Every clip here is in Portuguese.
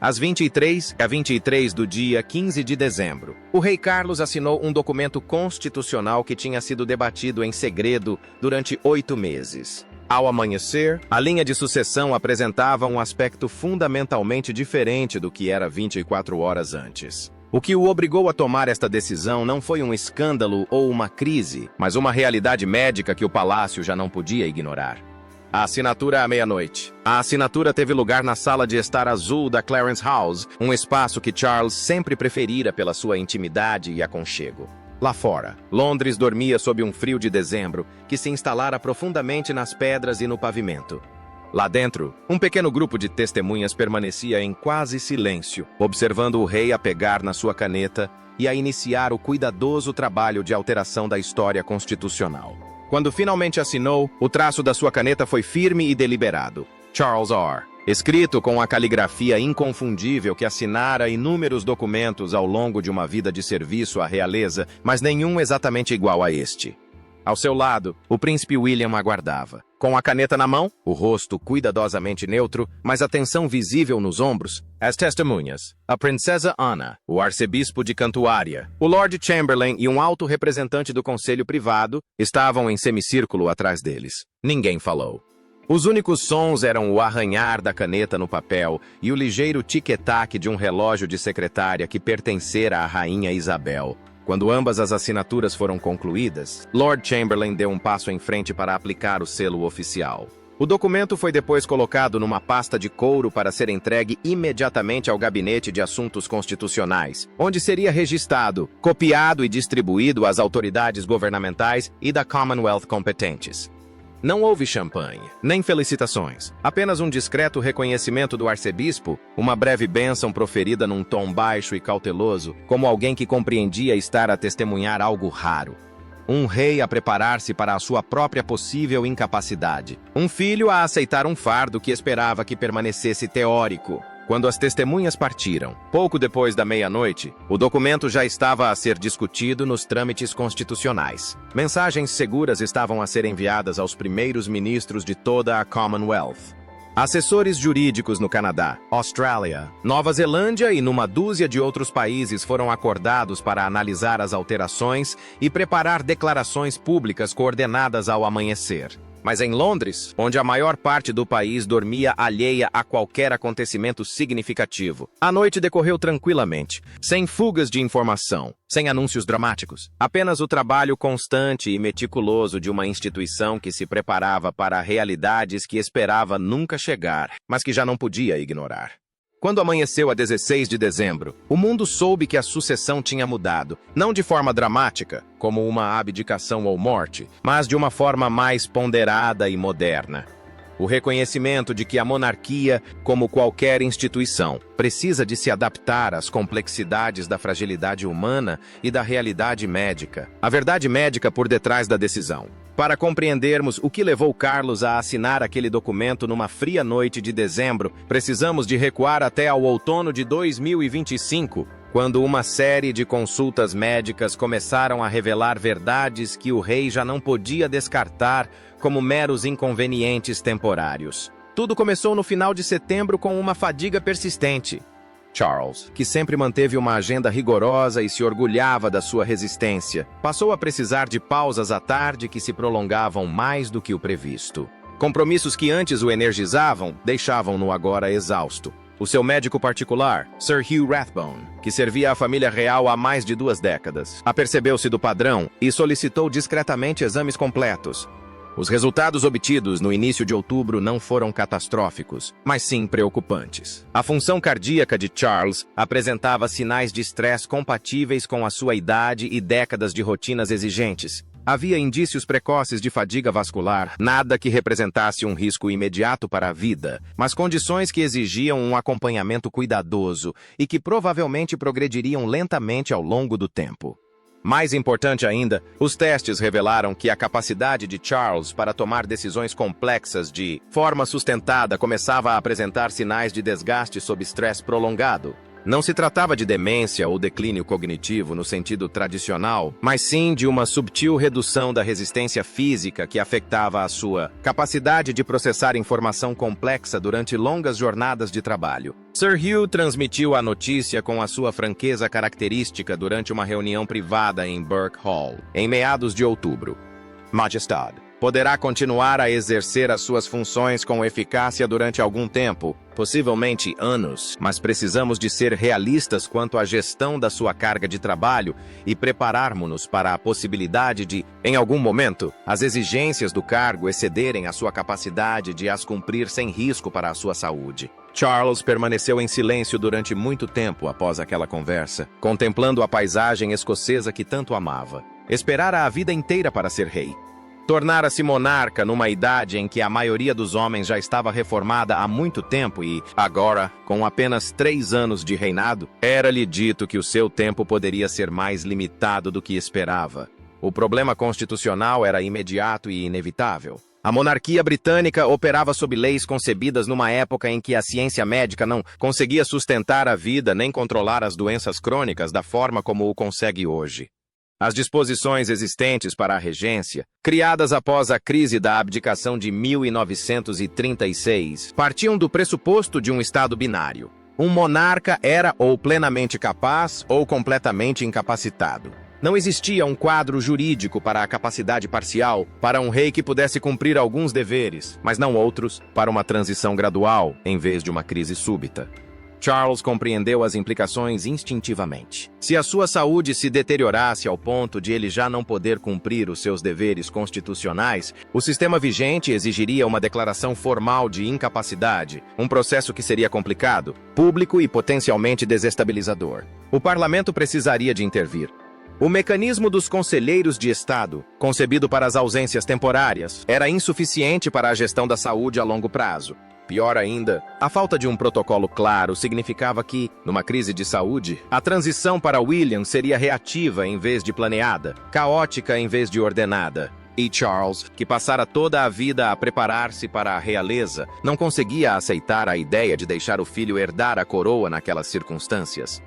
Às 23h23 do dia 15 de dezembro, o rei Carlos assinou um documento constitucional que tinha sido debatido em segredo durante 8 meses. Ao amanhecer, a linha de sucessão apresentava um aspecto fundamentalmente diferente do que era 24 horas antes. O que o obrigou a tomar esta decisão não foi um escândalo ou uma crise, mas uma realidade médica que o palácio já não podia ignorar. A assinatura à meia-noite. A assinatura teve lugar na sala de estar azul da Clarence House, um espaço que Charles sempre preferira pela sua intimidade e aconchego. Lá fora, Londres dormia sob um frio de dezembro que se instalara profundamente nas pedras e no pavimento. Lá dentro, um pequeno grupo de testemunhas permanecia em quase silêncio, observando o rei a pegar na sua caneta e a iniciar o cuidadoso trabalho de alteração da história constitucional. Quando finalmente assinou, o traço da sua caneta foi firme e deliberado. Charles R. Escrito com a caligrafia inconfundível que assinara inúmeros documentos ao longo de uma vida de serviço à realeza, mas nenhum exatamente igual a este. Ao seu lado, o príncipe William aguardava. Com a caneta na mão, o rosto cuidadosamente neutro, mas a tensão visível nos ombros, as testemunhas, a princesa Anna, o arcebispo de Cantuária, o Lord Chamberlain e um alto representante do conselho privado estavam em semicírculo atrás deles. Ninguém falou. Os únicos sons eram o arranhar da caneta no papel e o ligeiro tic-tac de um relógio de secretária que pertencera à rainha Isabel. Quando ambas as assinaturas foram concluídas, Lord Chamberlain deu um passo em frente para aplicar o selo oficial. O documento foi depois colocado numa pasta de couro para ser entregue imediatamente ao Gabinete de Assuntos Constitucionais, onde seria registrado, copiado e distribuído às autoridades governamentais e da Commonwealth competentes. Não houve champanhe, nem felicitações, apenas um discreto reconhecimento do arcebispo, uma breve bênção proferida num tom baixo e cauteloso, como alguém que compreendia estar a testemunhar algo raro. Um rei a preparar-se para a sua própria possível incapacidade. Um filho a aceitar um fardo que esperava que permanecesse teórico. Quando as testemunhas partiram, pouco depois da meia-noite, o documento já estava a ser discutido nos trâmites constitucionais. Mensagens seguras estavam a ser enviadas aos primeiros ministros de toda a Commonwealth. Assessores jurídicos no Canadá, Austrália, Nova Zelândia e numa dúzia de outros países foram acordados para analisar as alterações e preparar declarações públicas coordenadas ao amanhecer. Mas em Londres, onde a maior parte do país dormia alheia a qualquer acontecimento significativo, a noite decorreu tranquilamente, sem fugas de informação, sem anúncios dramáticos. Apenas o trabalho constante e meticuloso de uma instituição que se preparava para realidades que esperava nunca chegar, mas que já não podia ignorar. Quando amanheceu a 16 de dezembro, o mundo soube que a sucessão tinha mudado, não de forma dramática, como uma abdicação ou morte, mas de uma forma mais ponderada e moderna. O reconhecimento de que a monarquia, como qualquer instituição, precisa de se adaptar às complexidades da fragilidade humana e da realidade médica. A verdade médica por detrás da decisão. Para compreendermos o que levou Carlos a assinar aquele documento numa fria noite de dezembro, precisamos de recuar até ao outono de 2025, quando uma série de consultas médicas começaram a revelar verdades que o rei já não podia descartar como meros inconvenientes temporários. Tudo começou no final de setembro com uma fadiga persistente. Charles, que sempre manteve uma agenda rigorosa e se orgulhava da sua resistência, passou a precisar de pausas à tarde que se prolongavam mais do que o previsto. Compromissos que antes o energizavam, deixavam-no agora exausto. O seu médico particular, Sir Hugh Rathbone, que servia à família real há mais de 2 décadas, apercebeu-se do padrão e solicitou discretamente exames completos. Os resultados obtidos no início de outubro não foram catastróficos, mas sim preocupantes. A função cardíaca de Charles apresentava sinais de estresse compatíveis com a sua idade e décadas de rotinas exigentes. Havia indícios precoces de fadiga vascular, nada que representasse um risco imediato para a vida, mas condições que exigiam um acompanhamento cuidadoso e que provavelmente progrediriam lentamente ao longo do tempo. Mais importante ainda, os testes revelaram que a capacidade de Charles para tomar decisões complexas de forma sustentada começava a apresentar sinais de desgaste sob estresse prolongado. Não se tratava de demência ou declínio cognitivo no sentido tradicional, mas sim de uma subtil redução da resistência física que afetava a sua capacidade de processar informação complexa durante longas jornadas de trabalho. Sir Hugh transmitiu a notícia com a sua franqueza característica durante uma reunião privada em Burke Hall, em meados de outubro. Majestade, poderá continuar a exercer as suas funções com eficácia durante algum tempo, possivelmente anos, mas precisamos de ser realistas quanto à gestão da sua carga de trabalho e prepararmos-nos para a possibilidade de, em algum momento, as exigências do cargo excederem a sua capacidade de as cumprir sem risco para a sua saúde. Charles permaneceu em silêncio durante muito tempo após aquela conversa, contemplando a paisagem escocesa que tanto amava. Esperara a vida inteira para ser rei. Tornara-se monarca numa idade em que a maioria dos homens já estava reformada há muito tempo e, agora, com apenas 3 anos de reinado, era-lhe dito que o seu tempo poderia ser mais limitado do que esperava. O problema constitucional era imediato e inevitável. A monarquia britânica operava sob leis concebidas numa época em que a ciência médica não conseguia sustentar a vida nem controlar as doenças crônicas da forma como o consegue hoje. As disposições existentes para a regência, criadas após a crise da abdicação de 1936, partiam do pressuposto de um estado binário. Um monarca era ou plenamente capaz ou completamente incapacitado. Não existia um quadro jurídico para a capacidade parcial, para um rei que pudesse cumprir alguns deveres, mas não outros, para uma transição gradual, em vez de uma crise súbita. Charles compreendeu as implicações instintivamente. Se a sua saúde se deteriorasse ao ponto de ele já não poder cumprir os seus deveres constitucionais, o sistema vigente exigiria uma declaração formal de incapacidade, um processo que seria complicado, público e potencialmente desestabilizador. O parlamento precisaria de intervir. O mecanismo dos conselheiros de Estado, concebido para as ausências temporárias, era insuficiente para a gestão da saúde a longo prazo. Pior ainda, a falta de um protocolo claro significava que, numa crise de saúde, a transição para William seria reativa em vez de planeada, caótica em vez de ordenada. E Charles, que passara toda a vida a preparar-se para a realeza, não conseguia aceitar a ideia de deixar o filho herdar a coroa naquelas circunstâncias.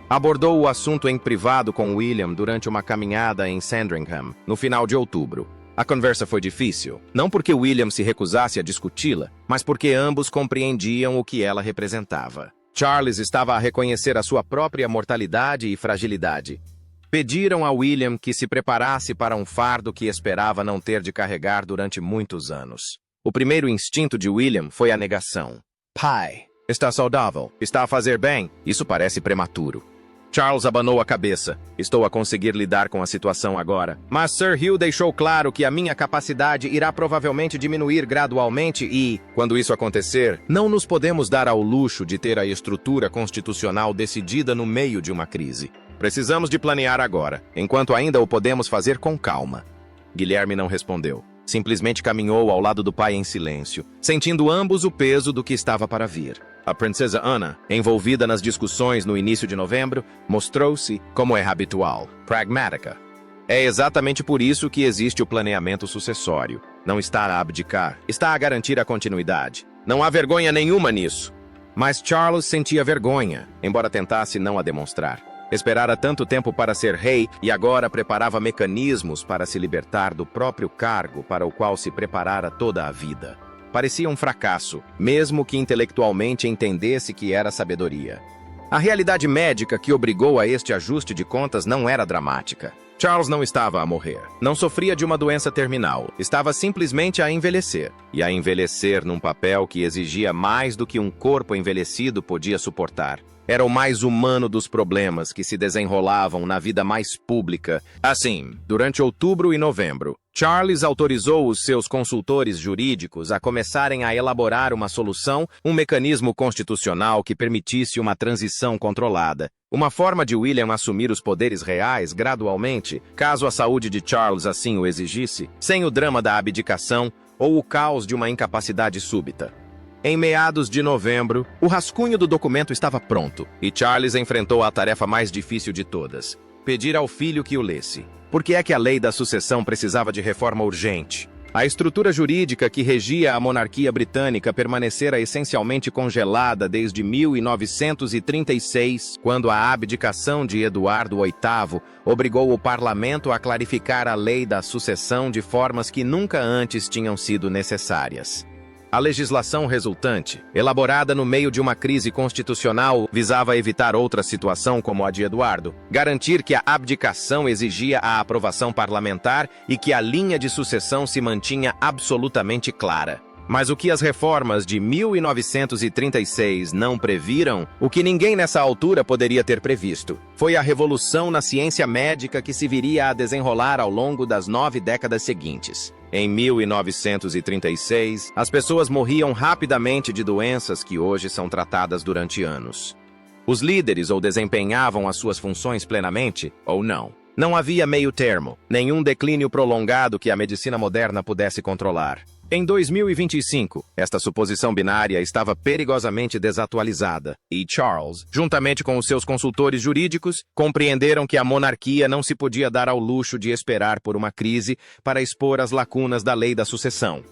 Abordou o assunto em privado com William durante uma caminhada em Sandringham, no final de outubro. A conversa foi difícil, não porque William se recusasse a discuti-la, mas porque ambos compreendiam o que ela representava. Charles estava a reconhecer a sua própria mortalidade e fragilidade. Pediram a William que se preparasse para um fardo que esperava não ter de carregar durante muitos anos. O primeiro instinto de William foi a negação. Pai, está saudável, está a fazer bem, isso parece prematuro. Charles abanou a cabeça. Estou a conseguir lidar com a situação agora. Mas Sir Hugh deixou claro que a minha capacidade irá provavelmente diminuir gradualmente e, quando isso acontecer, não nos podemos dar ao luxo de ter a estrutura constitucional decidida no meio de uma crise. Precisamos de planear agora, enquanto ainda o podemos fazer com calma. Guilherme não respondeu. Simplesmente caminhou ao lado do pai em silêncio, sentindo ambos o peso do que estava para vir. A princesa Anna, envolvida nas discussões no início de novembro, mostrou-se, como é habitual, pragmática. É exatamente por isso que existe o planeamento sucessório. Não está a abdicar, está a garantir a continuidade. Não há vergonha nenhuma nisso. Mas Charles sentia vergonha, embora tentasse não a demonstrar. Esperara tanto tempo para ser rei e agora preparava mecanismos para se libertar do próprio cargo para o qual se preparara toda a vida. Parecia um fracasso, mesmo que intelectualmente entendesse que era sabedoria. A realidade médica que obrigou a este ajuste de contas não era dramática. Charles não estava a morrer, não sofria de uma doença terminal, estava simplesmente a envelhecer. E a envelhecer num papel que exigia mais do que um corpo envelhecido podia suportar. Era o mais humano dos problemas que se desenrolavam na vida mais pública. Assim, durante outubro e novembro, Charles autorizou os seus consultores jurídicos a começarem a elaborar uma solução, um mecanismo constitucional que permitisse uma transição controlada. Uma forma de William assumir os poderes reais gradualmente, caso a saúde de Charles assim o exigisse, sem o drama da abdicação ou o caos de uma incapacidade súbita. Em meados de novembro, o rascunho do documento estava pronto, e Charles enfrentou a tarefa mais difícil de todas: pedir ao filho que o lesse. Por que é que a lei da sucessão precisava de reforma urgente? A estrutura jurídica que regia a monarquia britânica permanecera essencialmente congelada desde 1936, quando a abdicação de Eduardo VIII obrigou o parlamento a clarificar a lei da sucessão de formas que nunca antes tinham sido necessárias. A legislação resultante, elaborada no meio de uma crise constitucional, visava evitar outra situação como a de Eduardo, garantir que a abdicação exigia a aprovação parlamentar e que a linha de sucessão se mantinha absolutamente clara. Mas o que as reformas de 1936 não previram, o que ninguém nessa altura poderia ter previsto, foi a revolução na ciência médica que se viria a desenrolar ao longo das 9 décadas seguintes. Em 1936, as pessoas morriam rapidamente de doenças que hoje são tratadas durante anos. Os líderes ou desempenhavam as suas funções plenamente, ou não. Não havia meio termo, nenhum declínio prolongado que a medicina moderna pudesse controlar. Em 2025, esta suposição binária estava perigosamente desatualizada, e Charles, juntamente com os seus consultores jurídicos, compreenderam que a monarquia não se podia dar ao luxo de esperar por uma crise para expor as lacunas da lei da sucessão.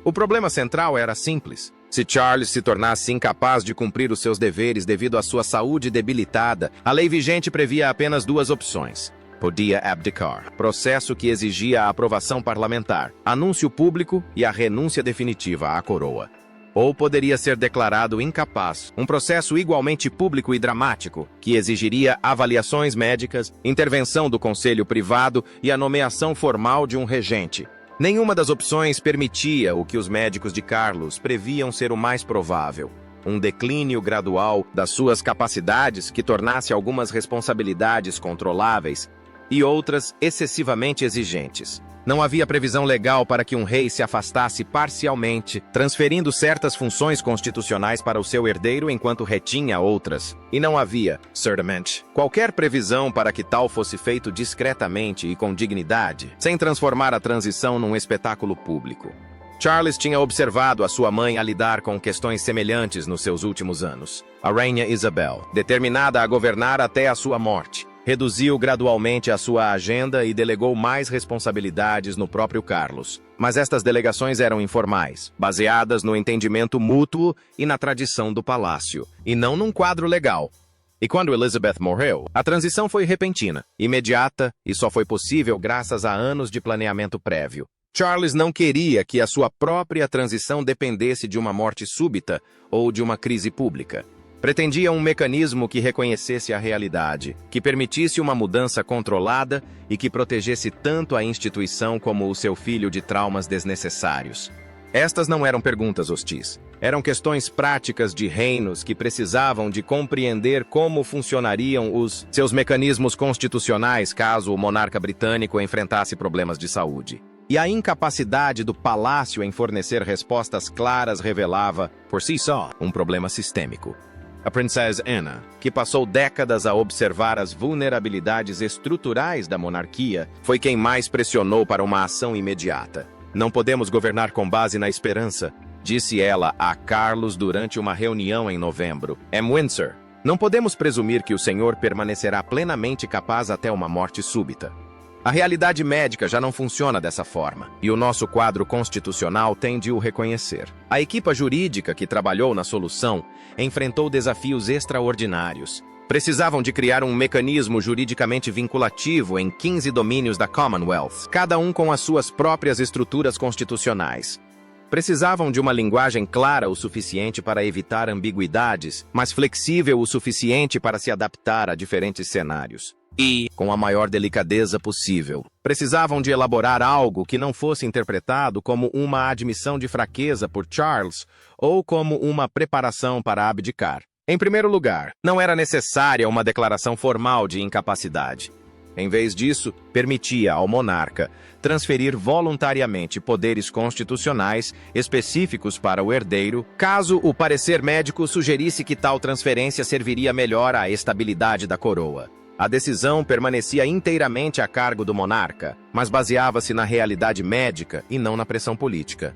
O problema central era simples. Se Charles se tornasse incapaz de cumprir os seus deveres devido à sua saúde debilitada, a lei vigente previa apenas 2 opções. Podia abdicar, processo que exigia a aprovação parlamentar, anúncio público e a renúncia definitiva à coroa. Ou poderia ser declarado incapaz, um processo igualmente público e dramático, que exigiria avaliações médicas, intervenção do conselho privado e a nomeação formal de um regente. Nenhuma das opções permitia o que os médicos de Carlos previam ser o mais provável: um declínio gradual das suas capacidades que tornasse algumas responsabilidades controláveis e outras excessivamente exigentes. Não havia previsão legal para que um rei se afastasse parcialmente, transferindo certas funções constitucionais para o seu herdeiro enquanto retinha outras. E não havia, certamente, qualquer previsão para que tal fosse feito discretamente e com dignidade, sem transformar a transição num espetáculo público. Charles tinha observado a sua mãe a lidar com questões semelhantes nos seus últimos anos. A rainha Isabel, determinada a governar até a sua morte, reduziu gradualmente a sua agenda e delegou mais responsabilidades no próprio Carlos. Mas estas delegações eram informais, baseadas no entendimento mútuo e na tradição do palácio, e não num quadro legal. E quando Elizabeth morreu, a transição foi repentina, imediata e só foi possível graças a anos de planeamento prévio. Charles não queria que a sua própria transição dependesse de uma morte súbita ou de uma crise pública. Pretendia um mecanismo que reconhecesse a realidade, que permitisse uma mudança controlada e que protegesse tanto a instituição como o seu filho de traumas desnecessários. Estas não eram perguntas hostis. Eram questões práticas de reinos que precisavam de compreender como funcionariam os seus mecanismos constitucionais caso o monarca britânico enfrentasse problemas de saúde. E a incapacidade do palácio em fornecer respostas claras revelava, por si só, um problema sistêmico. A princesa Anna, que passou décadas a observar as vulnerabilidades estruturais da monarquia, foi quem mais pressionou para uma ação imediata. Não podemos governar com base na esperança, disse ela a Carlos durante uma reunião em novembro, em Windsor. Não podemos presumir que o senhor permanecerá plenamente capaz até uma morte súbita. A realidade médica já não funciona dessa forma, e o nosso quadro constitucional tem de o reconhecer. A equipa jurídica que trabalhou na solução enfrentou desafios extraordinários. Precisavam de criar um mecanismo juridicamente vinculativo em 15 domínios da Commonwealth, cada um com as suas próprias estruturas constitucionais. Precisavam de uma linguagem clara o suficiente para evitar ambiguidades, mas flexível o suficiente para se adaptar a diferentes cenários. E, com a maior delicadeza possível, precisavam de elaborar algo que não fosse interpretado como uma admissão de fraqueza por Charles ou como uma preparação para abdicar. Em primeiro lugar, não era necessária uma declaração formal de incapacidade. Em vez disso, permitia ao monarca transferir voluntariamente poderes constitucionais específicos para o herdeiro, caso o parecer médico sugerisse que tal transferência serviria melhor à estabilidade da coroa. A decisão permanecia inteiramente a cargo do monarca, mas baseava-se na realidade médica e não na pressão política.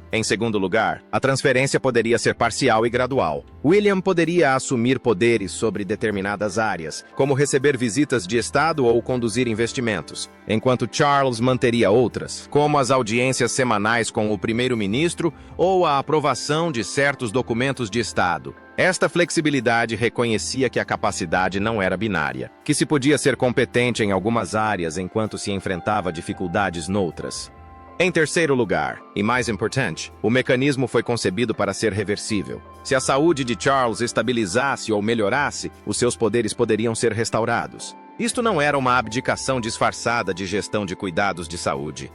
Em segundo lugar, a transferência poderia ser parcial e gradual. William poderia assumir poderes sobre determinadas áreas, como receber visitas de Estado ou conduzir investimentos, enquanto Charles manteria outras, como as audiências semanais com o primeiro-ministro ou a aprovação de certos documentos de Estado. Esta flexibilidade reconhecia que a capacidade não era binária, que se podia ser competente em algumas áreas enquanto se enfrentava dificuldades noutras. Em terceiro lugar, e mais importante, o mecanismo foi concebido para ser reversível. Se a saúde de Charles estabilizasse ou melhorasse, os seus poderes poderiam ser restaurados. Isto não era uma abdicação disfarçada de gestão de cuidados de saúde.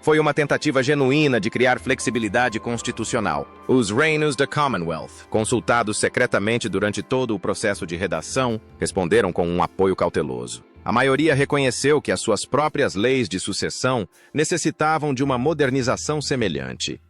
Foi uma tentativa genuína de criar flexibilidade constitucional. Os reinos da Commonwealth, consultados secretamente durante todo o processo de redação, responderam com um apoio cauteloso. A maioria reconheceu que as suas próprias leis de sucessão necessitavam de uma modernização semelhante.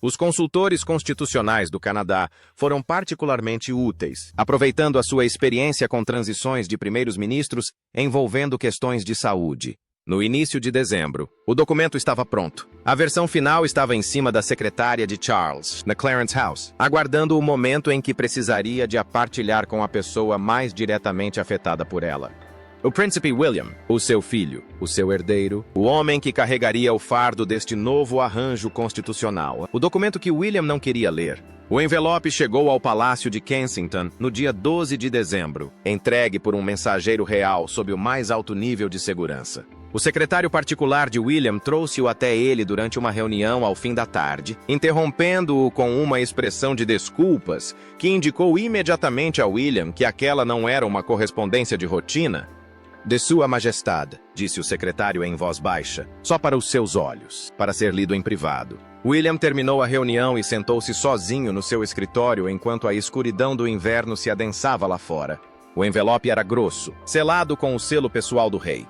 Os consultores constitucionais do Canadá foram particularmente úteis, aproveitando a sua experiência com transições de primeiros-ministros envolvendo questões de saúde. No início de dezembro, o documento estava pronto. A versão final estava em cima da secretária de Charles, na Clarence House, aguardando o momento em que precisaria de a partilhar com a pessoa mais diretamente afetada por ela. O príncipe William, o seu filho, o seu herdeiro, o homem que carregaria o fardo deste novo arranjo constitucional. O documento que William não queria ler. O envelope chegou ao Palácio de Kensington no dia 12 de dezembro, entregue por um mensageiro real sob o mais alto nível de segurança. O secretário particular de William trouxe-o até ele durante uma reunião ao fim da tarde, interrompendo-o com uma expressão de desculpas que indicou imediatamente a William que aquela não era uma correspondência de rotina. De Sua Majestade, disse o secretário em voz baixa, só para os seus olhos, para ser lido em privado. William terminou a reunião e sentou-se sozinho no seu escritório enquanto a escuridão do inverno se adensava lá fora. O envelope era grosso, selado com o selo pessoal do rei.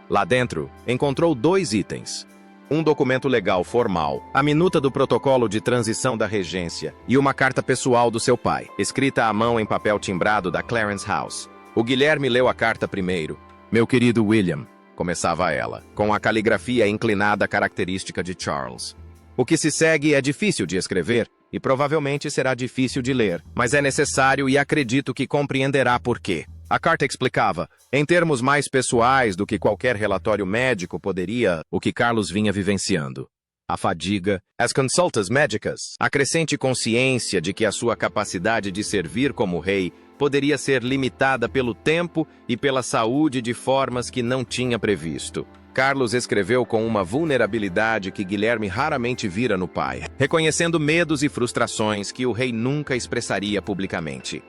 Lá dentro, encontrou 2 itens. Um documento legal formal, a minuta do protocolo de transição da regência e uma carta pessoal do seu pai, escrita à mão em papel timbrado da Clarence House. O Guilherme leu a carta primeiro. Meu querido William, começava ela, com a caligrafia inclinada característica de Charles. O que se segue é difícil de escrever e provavelmente será difícil de ler, mas é necessário e acredito que compreenderá por quê. A carta explicava, em termos mais pessoais do que qualquer relatório médico poderia, o que Carlos vinha vivenciando. A fadiga, as consultas médicas, a crescente consciência de que a sua capacidade de servir como rei poderia ser limitada pelo tempo e pela saúde de formas que não tinha previsto. Carlos escreveu com uma vulnerabilidade que Guilherme raramente vira no pai, reconhecendo medos e frustrações que o rei nunca expressaria publicamente.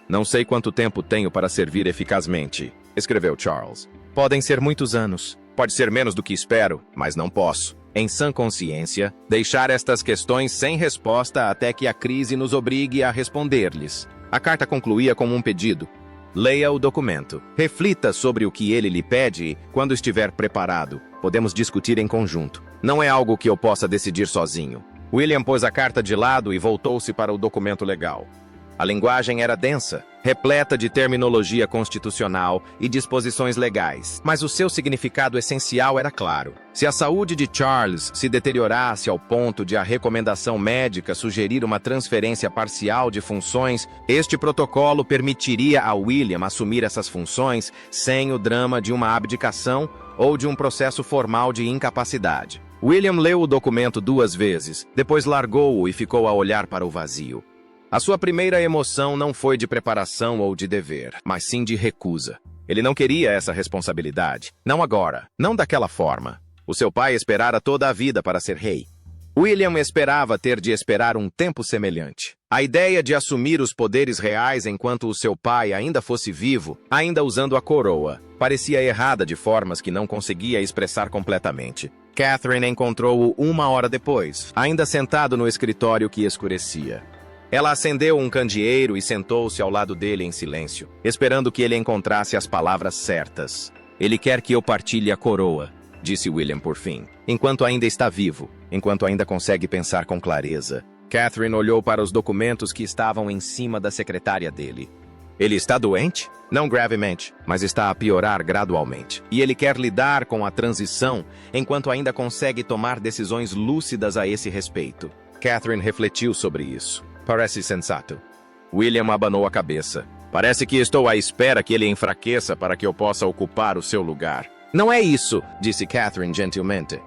Não sei quanto tempo tenho para servir eficazmente, escreveu Charles. Podem ser muitos anos, pode ser menos do que espero, mas não posso, em sã consciência, deixar estas questões sem resposta até que a crise nos obrigue a responder-lhes. A carta concluía com um pedido. Leia o documento. Reflita sobre o que ele lhe pede e, quando estiver preparado, podemos discutir em conjunto. Não é algo que eu possa decidir sozinho. William pôs a carta de lado e voltou-se para o documento legal. A linguagem era densa, repleta de terminologia constitucional e disposições legais, mas o seu significado essencial era claro. Se a saúde de Charles se deteriorasse ao ponto de a recomendação médica sugerir uma transferência parcial de funções, este protocolo permitiria a William assumir essas funções sem o drama de uma abdicação ou de um processo formal de incapacidade. William leu o documento 2 vezes, depois largou-o e ficou a olhar para o vazio. A sua primeira emoção não foi de preparação ou de dever, mas sim de recusa. Ele não queria essa responsabilidade. Não agora, não daquela forma. O seu pai esperara toda a vida para ser rei. William esperava ter de esperar um tempo semelhante. A ideia de assumir os poderes reais enquanto o seu pai ainda fosse vivo, ainda usando a coroa, parecia errada de formas que não conseguia expressar completamente. Catherine encontrou-o 1 hora depois, ainda sentado no escritório que escurecia. Ela acendeu um candeeiro e sentou-se ao lado dele em silêncio, esperando que ele encontrasse as palavras certas. Ele quer que eu partilhe a coroa, disse William por fim, enquanto ainda está vivo, enquanto ainda consegue pensar com clareza. Catherine olhou para os documentos que estavam em cima da secretária dele. Ele está doente? Não gravemente, mas está a piorar gradualmente. E ele quer lidar com a transição enquanto ainda consegue tomar decisões lúcidas a esse respeito. Catherine refletiu sobre isso. Parece sensato. William abanou a cabeça. Parece que estou à espera que ele enfraqueça para que eu possa ocupar o seu lugar. Não é isso, disse Catherine gentilmente.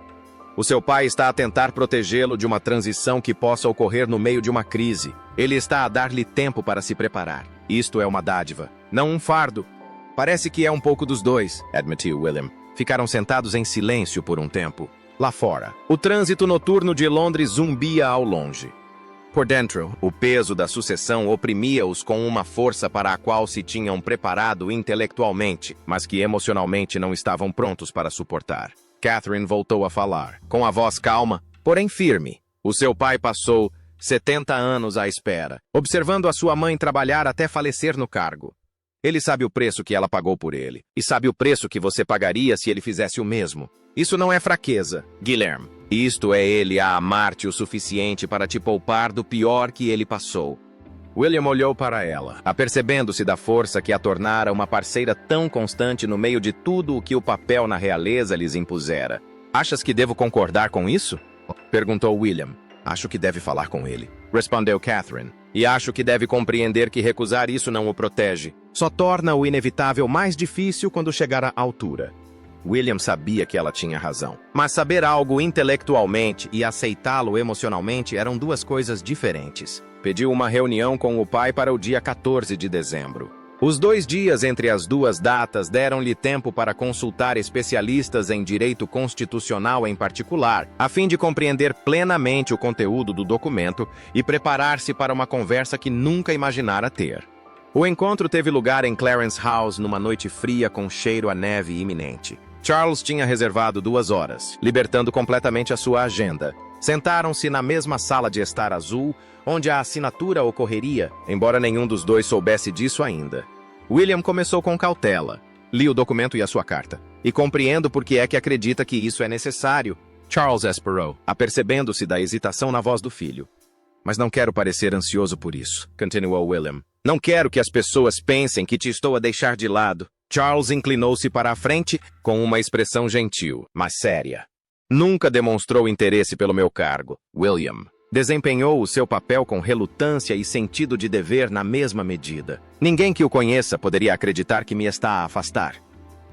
O seu pai está a tentar protegê-lo de uma transição que possa ocorrer no meio de uma crise. Ele está a dar-lhe tempo para se preparar. Isto é uma dádiva, não um fardo. Parece que é um pouco dos dois, admitiu William. Ficaram sentados em silêncio por um tempo. Lá fora, o trânsito noturno de Londres zumbia ao longe. Por dentro, o peso da sucessão oprimia-os com uma força para a qual se tinham preparado intelectualmente, mas que emocionalmente não estavam prontos para suportar. Catherine voltou a falar, com a voz calma, porém firme. O seu pai passou 70 anos à espera, observando a sua mãe trabalhar até falecer no cargo. Ele sabe o preço que ela pagou por ele, e sabe o preço que você pagaria se ele fizesse o mesmo. Isso não é fraqueza, Guilherme. Isto é ele a amar-te o suficiente para te poupar do pior que ele passou. William olhou para ela, apercebendo-se da força que a tornara uma parceira tão constante no meio de tudo o que o papel na realeza lhes impusera. Achas que devo concordar com isso? Perguntou William. Acho que deve falar com ele, respondeu Catherine. E acho que deve compreender que recusar isso não o protege. Só torna o inevitável mais difícil quando chegar à altura. William sabia que ela tinha razão. Mas saber algo intelectualmente e aceitá-lo emocionalmente eram duas coisas diferentes. Pediu uma reunião com o pai para o dia 14 de dezembro. Os 2 dias entre as duas datas deram-lhe tempo para consultar especialistas em direito constitucional em particular, a fim de compreender plenamente o conteúdo do documento e preparar-se para uma conversa que nunca imaginara ter. O encontro teve lugar em Clarence House numa noite fria com cheiro a neve iminente. Charles tinha reservado 2 horas, libertando completamente a sua agenda. Sentaram-se na mesma sala de estar azul, onde a assinatura ocorreria, embora nenhum dos dois soubesse disso ainda. William começou com cautela. Li o documento e a sua carta. E compreendo por que é que acredita que isso é necessário. Charles esperou, apercebendo-se da hesitação na voz do filho. Mas não quero parecer ansioso por isso, continuou William. Não quero que as pessoas pensem que te estou a deixar de lado. Charles inclinou-se para a frente com uma expressão gentil, mas séria. Nunca demonstrou interesse pelo meu cargo, William. Desempenhou o seu papel com relutância e sentido de dever na mesma medida. Ninguém que o conheça poderia acreditar que me está a afastar.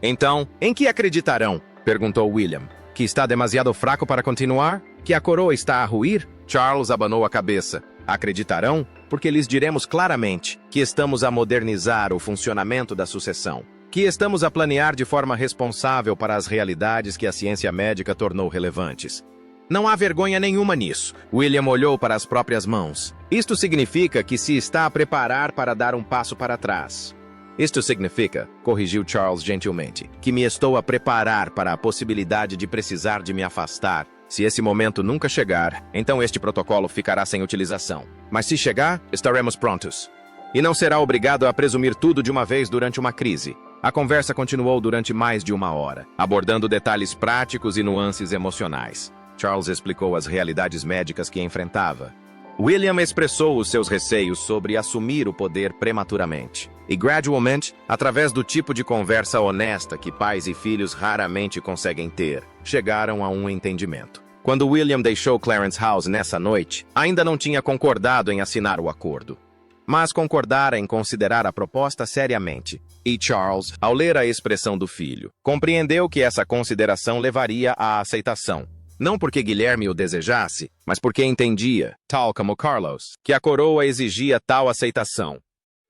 Então, em que acreditarão? Perguntou William. Que está demasiado fraco para continuar? Que a coroa está a ruir? Charles abanou a cabeça. Acreditarão? Porque lhes diremos claramente que estamos a modernizar o funcionamento da sucessão. Que estamos a planear de forma responsável para as realidades que a ciência médica tornou relevantes. Não há vergonha nenhuma nisso. William olhou para as próprias mãos. Isto significa que se está a preparar para dar um passo para trás. Isto significa, corrigiu Charles gentilmente, que me estou a preparar para a possibilidade de precisar de me afastar. Se esse momento nunca chegar, então este protocolo ficará sem utilização. Mas se chegar, estaremos prontos. E não será obrigado a presumir tudo de uma vez durante uma crise. A conversa continuou durante mais de 1 hora, abordando detalhes práticos e nuances emocionais. Charles explicou as realidades médicas que enfrentava. William expressou os seus receios sobre assumir o poder prematuramente. E, gradualmente, através do tipo de conversa honesta que pais e filhos raramente conseguem ter, chegaram a um entendimento. Quando William deixou Clarence House nessa noite, ainda não tinha concordado em assinar o acordo. Mas concordara em considerar a proposta seriamente. E Charles, ao ler a expressão do filho, compreendeu que essa consideração levaria à aceitação. Não porque Guilherme o desejasse, mas porque entendia, tal como Carlos, que a coroa exigia tal aceitação.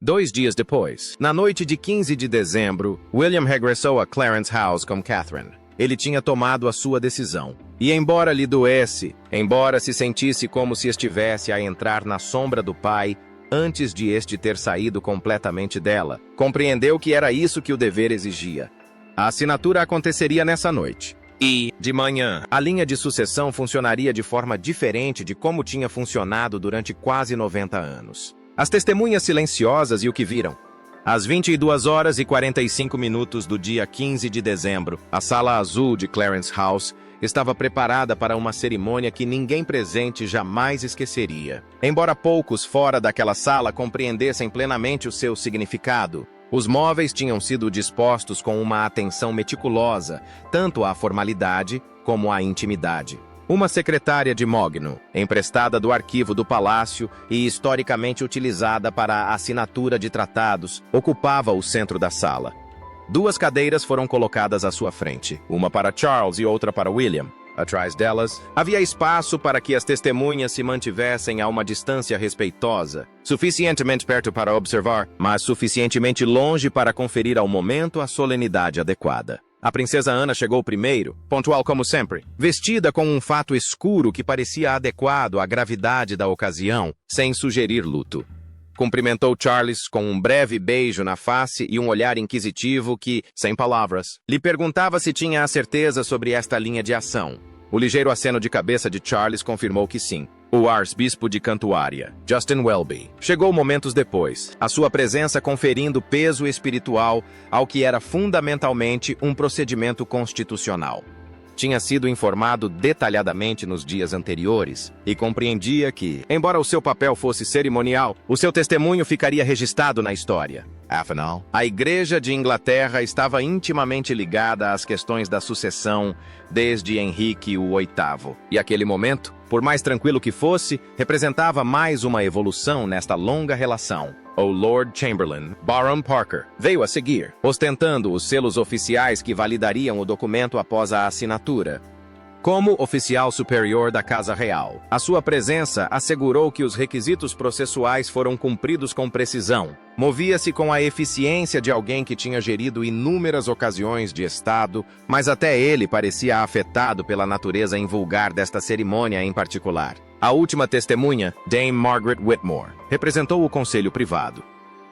2 dias depois, na noite de 15 de dezembro, William regressou a Clarence House com Catherine. Ele tinha tomado a sua decisão. E embora lhe doesse, embora se sentisse como se estivesse a entrar na sombra do pai, antes de este ter saído completamente dela, compreendeu que era isso que o dever exigia. A assinatura aconteceria nessa noite. E, de manhã, a linha de sucessão funcionaria de forma diferente de como tinha funcionado durante quase 90 anos. As testemunhas silenciosas e o que viram. Às 22h45 do dia 15 de dezembro, a sala azul de Clarence House estava preparada para uma cerimônia que ninguém presente jamais esqueceria. Embora poucos fora daquela sala compreendessem plenamente o seu significado, os móveis tinham sido dispostos com uma atenção meticulosa, tanto à formalidade como à intimidade. Uma secretária de mogno, emprestada do arquivo do palácio e historicamente utilizada para a assinatura de tratados, ocupava o centro da sala. 2 cadeiras foram colocadas à sua frente, uma para Charles e outra para William. Atrás delas, havia espaço para que as testemunhas se mantivessem a uma distância respeitosa, suficientemente perto para observar, mas suficientemente longe para conferir ao momento a solenidade adequada. A princesa Ana chegou primeiro, pontual como sempre, vestida com um fato escuro que parecia adequado à gravidade da ocasião, sem sugerir luto. Cumprimentou Charles com um breve beijo na face e um olhar inquisitivo que, sem palavras, lhe perguntava se tinha a certeza sobre esta linha de ação. O ligeiro aceno de cabeça de Charles confirmou que sim. O arcebispo de Cantuária, Justin Welby, chegou momentos depois, a sua presença conferindo peso espiritual ao que era fundamentalmente um procedimento constitucional. Tinha sido informado detalhadamente nos dias anteriores e compreendia que, embora o seu papel fosse cerimonial, o seu testemunho ficaria registrado na história. Afinal, a Igreja de Inglaterra estava intimamente ligada às questões da sucessão desde Henrique VIII, e aquele momento, por mais tranquilo que fosse, representava mais uma evolução nesta longa relação. O Lord Chamberlain, Barham Parker, veio a seguir, ostentando os selos oficiais que validariam o documento após a assinatura. Como oficial superior da Casa Real, a sua presença assegurou que os requisitos processuais foram cumpridos com precisão. Movia-se com a eficiência de alguém que tinha gerido inúmeras ocasiões de Estado, mas até ele parecia afetado pela natureza invulgar desta cerimônia em particular. A última testemunha, Dame Margaret Whitmore, representou o conselho privado.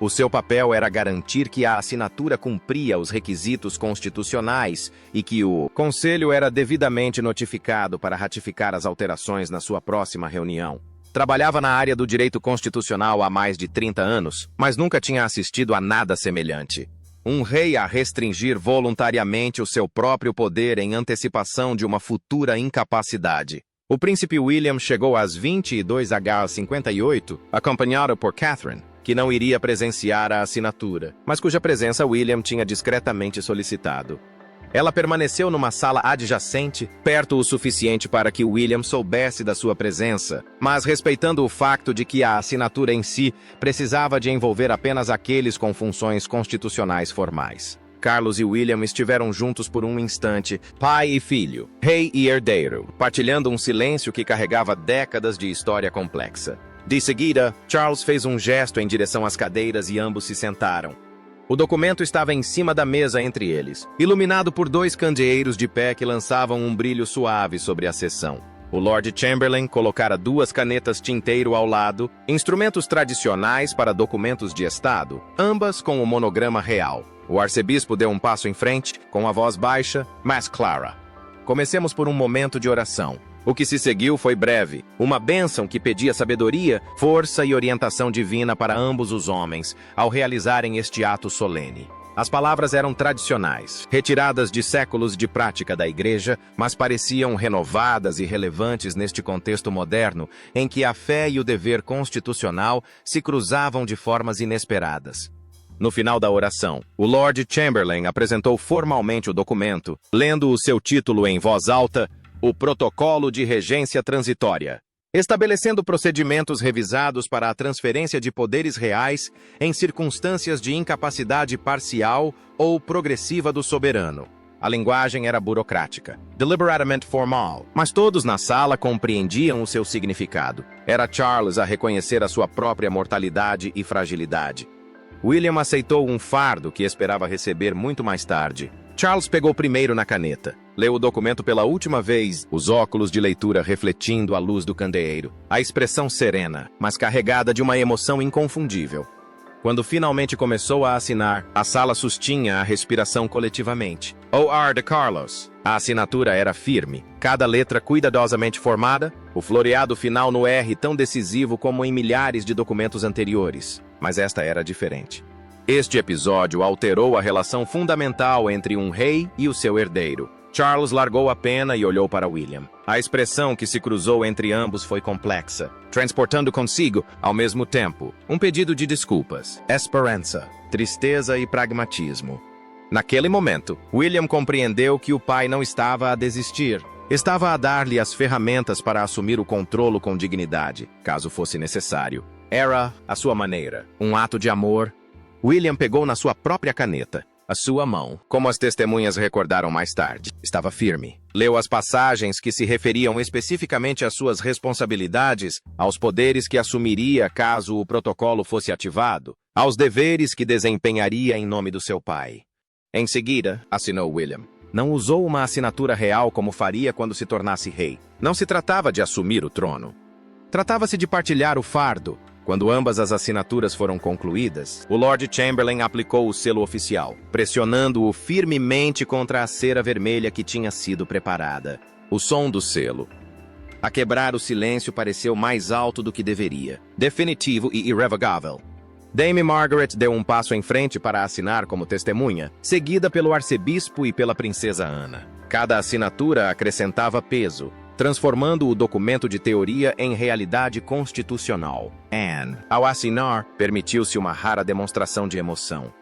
O seu papel era garantir que a assinatura cumpria os requisitos constitucionais e que o Conselho era devidamente notificado para ratificar as alterações na sua próxima reunião. Trabalhava na área do direito constitucional há mais de 30 anos, mas nunca tinha assistido a nada semelhante. Um rei a restringir voluntariamente o seu próprio poder em antecipação de uma futura incapacidade. O príncipe William chegou às 22h58, acompanhado por Catherine, que não iria presenciar a assinatura, mas cuja presença William tinha discretamente solicitado. Ela permaneceu numa sala adjacente, perto o suficiente para que William soubesse da sua presença, mas respeitando o facto de que a assinatura em si precisava de envolver apenas aqueles com funções constitucionais formais. Carlos e William estiveram juntos por um instante, pai e filho, rei e herdeiro, partilhando um silêncio que carregava décadas de história complexa. De seguida, Charles fez um gesto em direção às cadeiras e ambos se sentaram. O documento estava em cima da mesa entre eles, iluminado por 2 candeeiros de pé que lançavam um brilho suave sobre a sessão. O Lord Chamberlain colocara 2 canetas tinteiro ao lado, instrumentos tradicionais para documentos de Estado, ambas com o monograma real. O arcebispo deu um passo em frente, com a voz baixa, mas clara. Comecemos por um momento de oração. O que se seguiu foi breve, uma bênção que pedia sabedoria, força e orientação divina para ambos os homens, ao realizarem este ato solene. As palavras eram tradicionais, retiradas de séculos de prática da Igreja, mas pareciam renovadas e relevantes neste contexto moderno, em que a fé e o dever constitucional se cruzavam de formas inesperadas. No final da oração, o Lord Chamberlain apresentou formalmente o documento, lendo o seu título em voz alta, o Protocolo de Regência Transitória, estabelecendo procedimentos revisados para a transferência de poderes reais em circunstâncias de incapacidade parcial ou progressiva do soberano. A linguagem era burocrática, deliberadamente formal, mas todos na sala compreendiam o seu significado. Era Charles a reconhecer a sua própria mortalidade e fragilidade. William aceitou um fardo que esperava receber muito mais tarde. Charles pegou primeiro na caneta. Leu o documento pela última vez, os óculos de leitura refletindo a luz do candeeiro. A expressão serena, mas carregada de uma emoção inconfundível. Quando finalmente começou a assinar, a sala sustinha a respiração coletivamente. O.R. de Carlos. A assinatura era firme, cada letra cuidadosamente formada, o floreado final no R tão decisivo como em milhares de documentos anteriores. Mas esta era diferente. Este episódio alterou a relação fundamental entre um rei e o seu herdeiro. Charles largou a pena e olhou para William. A expressão que se cruzou entre ambos foi complexa, transportando consigo, ao mesmo tempo, um pedido de desculpas, esperança, tristeza e pragmatismo. Naquele momento, William compreendeu que o pai não estava a desistir. Estava a dar-lhe as ferramentas para assumir o controle com dignidade, caso fosse necessário. Era, à sua maneira, um ato de amor. William pegou na sua própria caneta. A sua mão, como as testemunhas recordaram mais tarde, estava firme. Leu as passagens que se referiam especificamente às suas responsabilidades, aos poderes que assumiria caso o protocolo fosse ativado, aos deveres que desempenharia em nome do seu pai. Em seguida, assinou William. Não usou uma assinatura real como faria quando se tornasse rei. Não se tratava de assumir o trono. Tratava-se de partilhar o fardo. Quando ambas as assinaturas foram concluídas, o Lord Chamberlain aplicou o selo oficial, pressionando-o firmemente contra a cera vermelha que tinha sido preparada. O som do selo, a quebrar o silêncio, pareceu mais alto do que deveria. Definitivo e irrevogável. Dame Margaret deu um passo em frente para assinar como testemunha, seguida pelo arcebispo e pela princesa Ana. Cada assinatura acrescentava peso, transformando o documento de teoria em realidade constitucional. Anne, ao assinar, permitiu-se uma rara demonstração de emoção.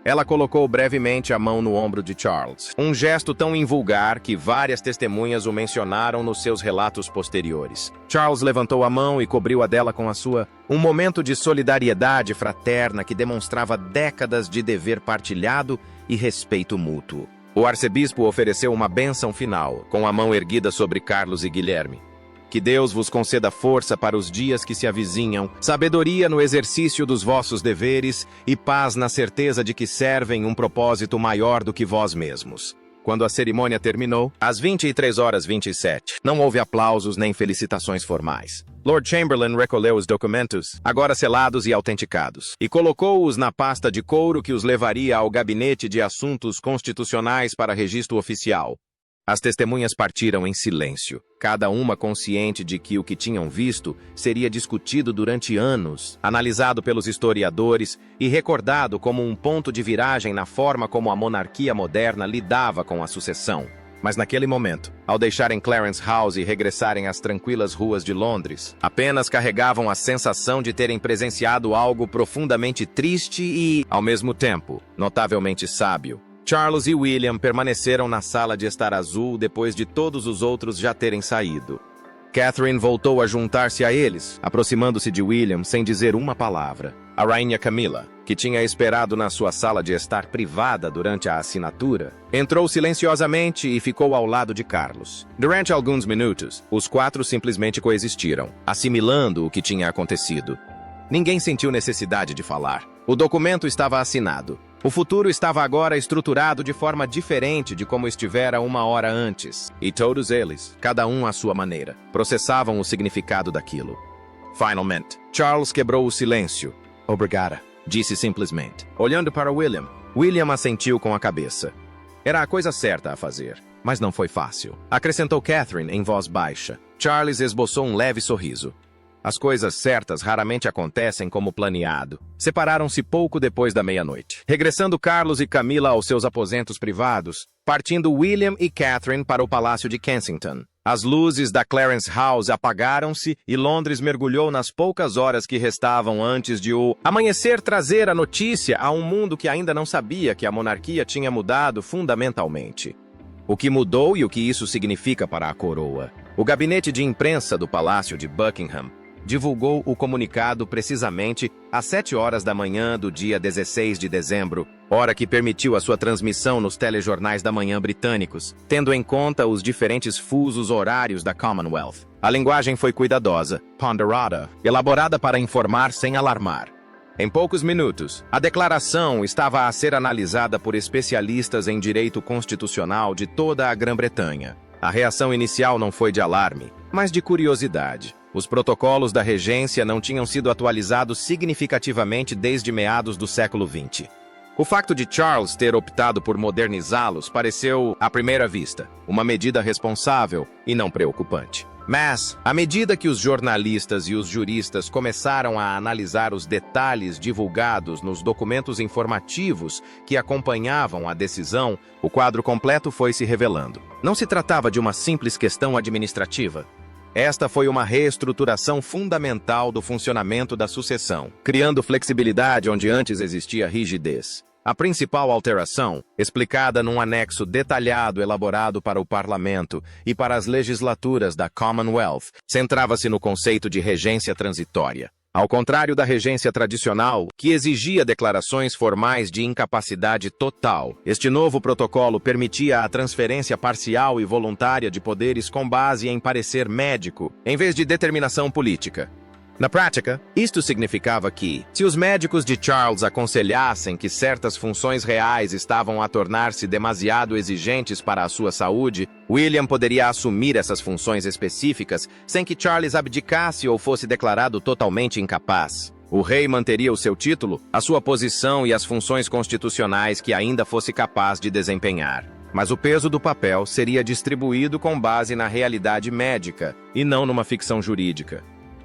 Ela colocou brevemente a mão no ombro de Charles, um gesto tão invulgar que várias testemunhas o mencionaram nos seus relatos posteriores. Charles levantou a mão e cobriu a dela com a sua, um momento de solidariedade fraterna que demonstrava décadas de dever partilhado e respeito mútuo. O arcebispo ofereceu uma bênção final, com a mão erguida sobre Carlos e Guilherme. Que Deus vos conceda força para os dias que se avizinham, sabedoria no exercício dos vossos deveres e paz na certeza de que servem um propósito maior do que vós mesmos. Quando a cerimônia terminou, às 23h27, não houve aplausos nem felicitações formais. Lord Chamberlain recolheu os documentos, agora selados e autenticados, e colocou-os na pasta de couro que os levaria ao Gabinete de Assuntos Constitucionais para registro oficial. As testemunhas partiram em silêncio, cada uma consciente de que o que tinham visto seria discutido durante anos, analisado pelos historiadores e recordado como um ponto de viragem na forma como a monarquia moderna lidava com a sucessão. Mas naquele momento, ao deixarem Clarence House e regressarem às tranquilas ruas de Londres, apenas carregavam a sensação de terem presenciado algo profundamente triste e, ao mesmo tempo, notavelmente sábio. Charles e William permaneceram na sala de estar azul depois de todos os outros já terem saído. Catherine voltou a juntar-se a eles, aproximando-se de William sem dizer uma palavra. A rainha Camila, que tinha esperado na sua sala de estar privada durante a assinatura, entrou silenciosamente e ficou ao lado de Carlos. Durante alguns minutos, os quatro simplesmente coexistiram, assimilando o que tinha acontecido. Ninguém sentiu necessidade de falar. O documento estava assinado. O futuro estava agora estruturado de forma diferente de como estivera uma hora antes. E todos eles, cada um à sua maneira, processavam o significado daquilo. Finalmente, Charles quebrou o silêncio. "Obrigada", disse simplesmente, olhando para William. William assentiu com a cabeça. Era a coisa certa a fazer, mas não foi fácil, acrescentou Catherine em voz baixa. Charles esboçou um leve sorriso. As coisas certas raramente acontecem como planeado. Separaram-se pouco depois da meia-noite, regressando Carlos e Camila aos seus aposentos privados, partindo William e Catherine para o Palácio de Kensington. As luzes da Clarence House apagaram-se e Londres mergulhou nas poucas horas que restavam antes de o amanhecer trazer a notícia a um mundo que ainda não sabia que a monarquia tinha mudado fundamentalmente. O que mudou e o que isso significa para a coroa. O gabinete de imprensa do Palácio de Buckingham divulgou o comunicado precisamente às 7 horas da manhã do dia 16 de dezembro, hora que permitiu a sua transmissão nos telejornais da manhã britânicos, tendo em conta os diferentes fusos horários da Commonwealth. A linguagem foi cuidadosa, ponderada, elaborada para informar sem alarmar. Em poucos minutos, a declaração estava a ser analisada por especialistas em direito constitucional de toda a Grã-Bretanha. A reação inicial não foi de alarme, mas de curiosidade. Os protocolos da regência não tinham sido atualizados significativamente desde meados do século XX. O facto de Charles ter optado por modernizá-los pareceu, à primeira vista, uma medida responsável e não preocupante. Mas, à medida que os jornalistas e os juristas começaram a analisar os detalhes divulgados nos documentos informativos que acompanhavam a decisão, o quadro completo foi se revelando. Não se tratava de uma simples questão administrativa. Esta foi uma reestruturação fundamental do funcionamento da sucessão, criando flexibilidade onde antes existia rigidez. A principal alteração, explicada num anexo detalhado elaborado para o Parlamento e para as legislaturas da Commonwealth, centrava-se no conceito de regência transitória. Ao contrário da regência tradicional, que exigia declarações formais de incapacidade total, este novo protocolo permitia a transferência parcial e voluntária de poderes com base em parecer médico, em vez de determinação política. Na prática, isto significava que, se os médicos de Charles aconselhassem que certas funções reais estavam a tornar-se demasiado exigentes para a sua saúde, William poderia assumir essas funções específicas sem que Charles abdicasse ou fosse declarado totalmente incapaz. O rei manteria o seu título, a sua posição e as funções constitucionais que ainda fosse capaz de desempenhar. Mas o peso do papel seria distribuído com base na realidade médica e não numa ficção jurídica.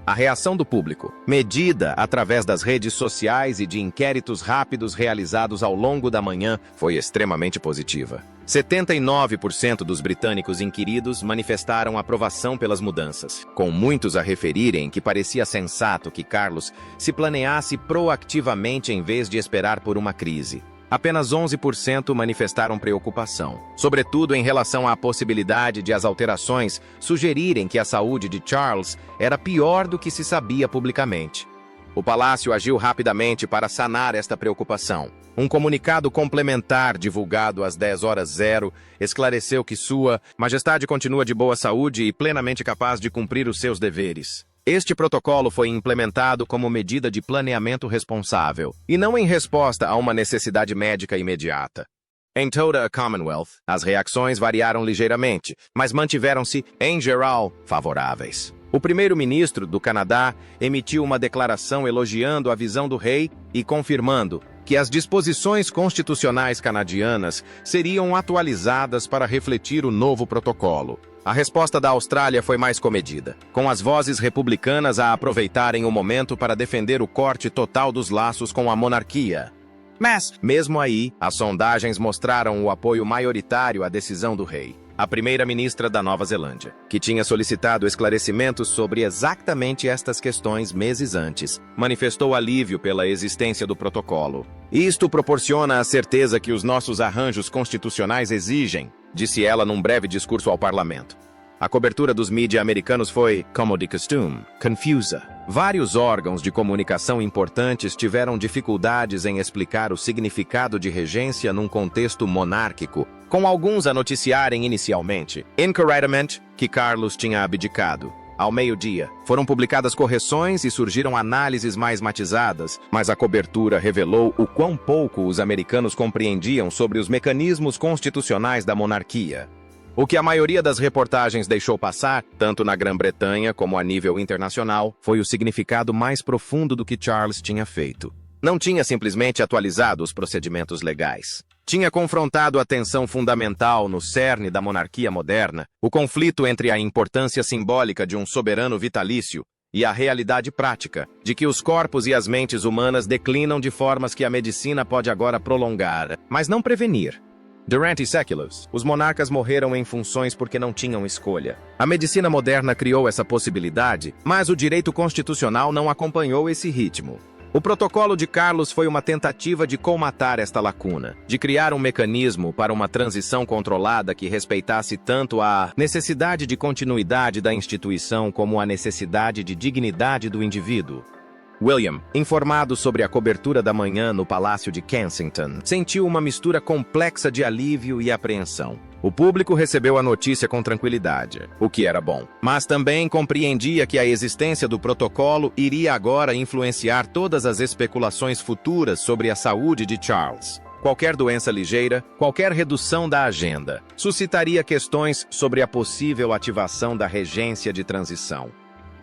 A reação do público, medida através das redes sociais e de inquéritos rápidos realizados ao longo da manhã, foi extremamente positiva. 79% dos britânicos inquiridos manifestaram aprovação pelas mudanças, com muitos a referirem que parecia sensato que Carlos se planeasse proativamente em vez de esperar por uma crise. Apenas 11% manifestaram preocupação, sobretudo em relação à possibilidade de as alterações sugerirem que a saúde de Charles era pior do que se sabia publicamente. O palácio agiu rapidamente para sanar esta preocupação. Um comunicado complementar divulgado às 10h00 esclareceu que Sua Majestade continua de boa saúde e plenamente capaz de cumprir os seus deveres. Este protocolo foi implementado como medida de planeamento responsável, e não em resposta a uma necessidade médica imediata. Em toda a Commonwealth, as reações variaram ligeiramente, mas mantiveram-se, em geral, favoráveis. O primeiro-ministro do Canadá emitiu uma declaração elogiando a visão do rei e confirmando que as disposições constitucionais canadianas seriam atualizadas para refletir o novo protocolo. A resposta da Austrália foi mais comedida, com as vozes republicanas a aproveitarem o momento para defender o corte total dos laços com a monarquia. Mas, mesmo aí, as sondagens mostraram o apoio maioritário à decisão do rei. A primeira-ministra da Nova Zelândia, que tinha solicitado esclarecimentos sobre exatamente estas questões meses antes, manifestou alívio pela existência do protocolo. Isto proporciona a certeza que os nossos arranjos constitucionais exigem, disse ela num breve discurso ao parlamento. A cobertura dos mídia americanos foi, como de costume, confusa. Vários órgãos de comunicação importantes tiveram dificuldades em explicar o significado de regência num contexto monárquico, com alguns a noticiarem inicialmente, incorretamente, que Carlos tinha abdicado. Ao meio-dia, foram publicadas correções e surgiram análises mais matizadas, mas a cobertura revelou o quão pouco os americanos compreendiam sobre os mecanismos constitucionais da monarquia. O que a maioria das reportagens deixou passar, tanto na Grã-Bretanha como a nível internacional, foi o significado mais profundo do que Charles tinha feito. Não tinha simplesmente atualizado os procedimentos legais. Tinha confrontado a tensão fundamental no cerne da monarquia moderna, o conflito entre a importância simbólica de um soberano vitalício e a realidade prática de que os corpos e as mentes humanas declinam de formas que a medicina pode agora prolongar, mas não prevenir. Durante séculos, os monarcas morreram em funções porque não tinham escolha. A medicina moderna criou essa possibilidade, mas o direito constitucional não acompanhou esse ritmo. O protocolo de Carlos foi uma tentativa de colmatar esta lacuna, de criar um mecanismo para uma transição controlada que respeitasse tanto a necessidade de continuidade da instituição como a necessidade de dignidade do indivíduo. William, informado sobre a cobertura da manhã no Palácio de Kensington, sentiu uma mistura complexa de alívio e apreensão. O público recebeu a notícia com tranquilidade, o que era bom, mas também compreendia que a existência do protocolo iria agora influenciar todas as especulações futuras sobre a saúde de Charles. Qualquer doença ligeira, qualquer redução da agenda, suscitaria questões sobre a possível ativação da regência de transição.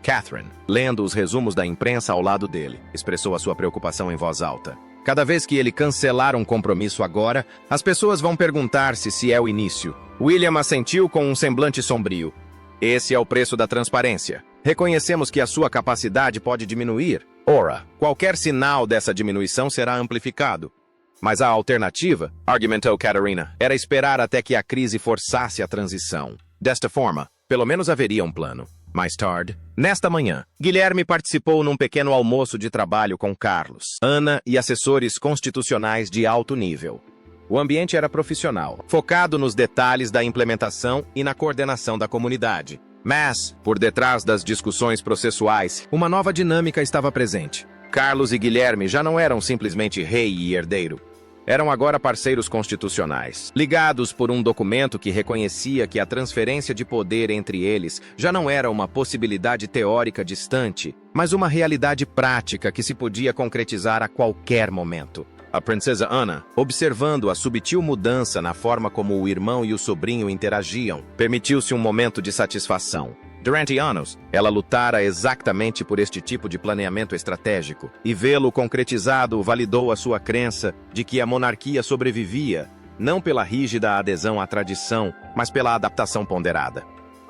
Catherine, lendo os resumos da imprensa ao lado dele, expressou a sua preocupação em voz alta. Cada vez que ele cancelar um compromisso agora, as pessoas vão perguntar-se se é o início. William assentiu com um semblante sombrio. Esse é o preço da transparência. Reconhecemos que a sua capacidade pode diminuir. Ora, qualquer sinal dessa diminuição será amplificado. Mas a alternativa, argumentou Caterina, era esperar até que a crise forçasse a transição. Desta forma, pelo menos haveria um plano. Mais tarde, nesta manhã, Guilherme participou num pequeno almoço de trabalho com Carlos, Ana e assessores constitucionais de alto nível. O ambiente era profissional, focado nos detalhes da implementação e na coordenação da comunidade. Mas, por detrás das discussões processuais, uma nova dinâmica estava presente. Carlos e Guilherme já não eram simplesmente rei e herdeiro. eram agora parceiros constitucionais, ligados por um documento que reconhecia que a transferência de poder entre eles já não era uma possibilidade teórica distante, mas uma realidade prática que se podia concretizar a qualquer momento. A princesa Anna, observando a subtil mudança na forma como o irmão e o sobrinho interagiam, permitiu-se um momento de satisfação. Durante anos, ela lutara exatamente por este tipo de planeamento estratégico, e vê-lo concretizado validou a sua crença de que a monarquia sobrevivia, não pela rígida adesão à tradição, mas pela adaptação ponderada.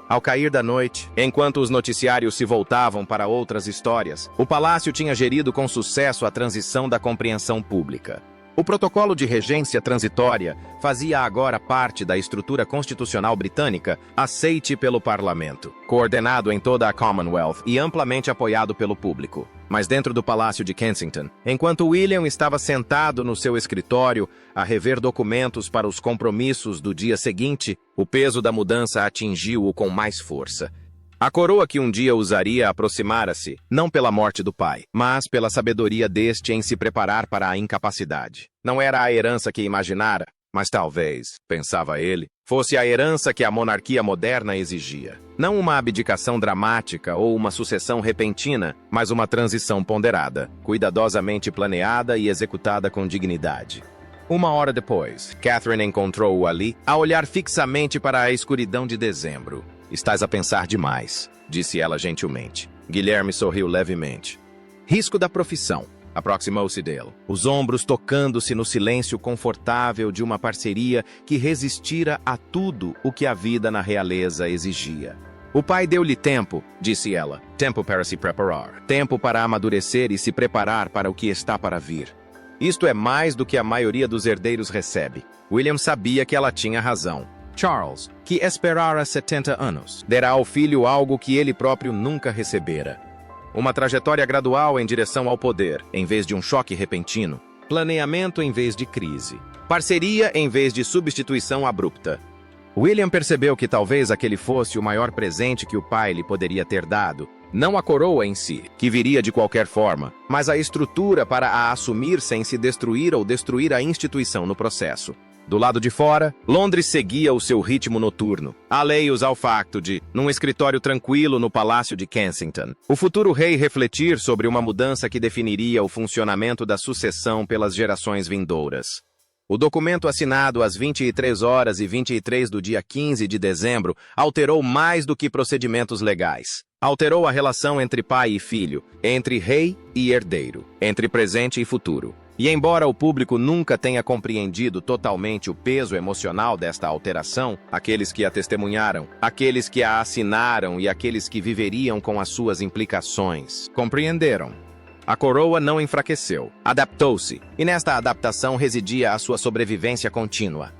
Ao cair da noite, enquanto os noticiários se voltavam para outras histórias, o palácio tinha gerido com sucesso a transição da compreensão pública. O protocolo de regência transitória fazia agora parte da estrutura constitucional britânica, aceite pelo parlamento, coordenado em toda a Commonwealth e amplamente apoiado pelo público. Mas dentro do Palácio de Kensington, enquanto William estava sentado no seu escritório a rever documentos para os compromissos do dia seguinte, o peso da mudança atingiu-o com mais força. A coroa que um dia usaria aproximara-se, não pela morte do pai, mas pela sabedoria deste em se preparar para a incapacidade. Não era a herança que imaginara, mas talvez, pensava ele, fosse a herança que a monarquia moderna exigia. Não uma abdicação dramática ou uma sucessão repentina, mas uma transição ponderada, cuidadosamente planeada e executada com dignidade. Uma hora depois, Catherine encontrou-o ali, a olhar fixamente para a escuridão de dezembro. "Estás a pensar demais", disse ela gentilmente. Guilherme sorriu levemente. Risco da profissão. Aproximou-se dele, os ombros tocando-se no silêncio confortável de uma parceria que resistira a tudo o que a vida na realeza exigia. "O pai deu-lhe tempo", disse ela. "Tempo para se preparar. Tempo para amadurecer e se preparar para o que está para vir. Isto é mais do que a maioria dos herdeiros recebe." William sabia que ela tinha razão. Charles, que esperara 70 anos, derá ao filho algo que ele próprio nunca recebera. Uma trajetória gradual em direção ao poder, em vez de um choque repentino. Planeamento em vez de crise. Parceria em vez de substituição abrupta. William percebeu que talvez aquele fosse o maior presente que o pai lhe poderia ter dado. Não a coroa em si, que viria de qualquer forma, mas a estrutura para a assumir sem se destruir ou destruir a instituição no processo. Do lado de fora, Londres seguia o seu ritmo noturno, alheios ao facto de, num escritório tranquilo no Palácio de Kensington, o futuro rei refletir sobre uma mudança que definiria o funcionamento da sucessão pelas gerações vindouras. O documento assinado às 23h23 do dia 15 de dezembro alterou mais do que procedimentos legais. Alterou a relação entre pai e filho, entre rei e herdeiro, entre presente e futuro. E embora o público nunca tenha compreendido totalmente o peso emocional desta alteração, aqueles que a testemunharam, aqueles que a assinaram e aqueles que viveriam com as suas implicações, compreenderam. A coroa não enfraqueceu, adaptou-se, e nesta adaptação residia a sua sobrevivência contínua.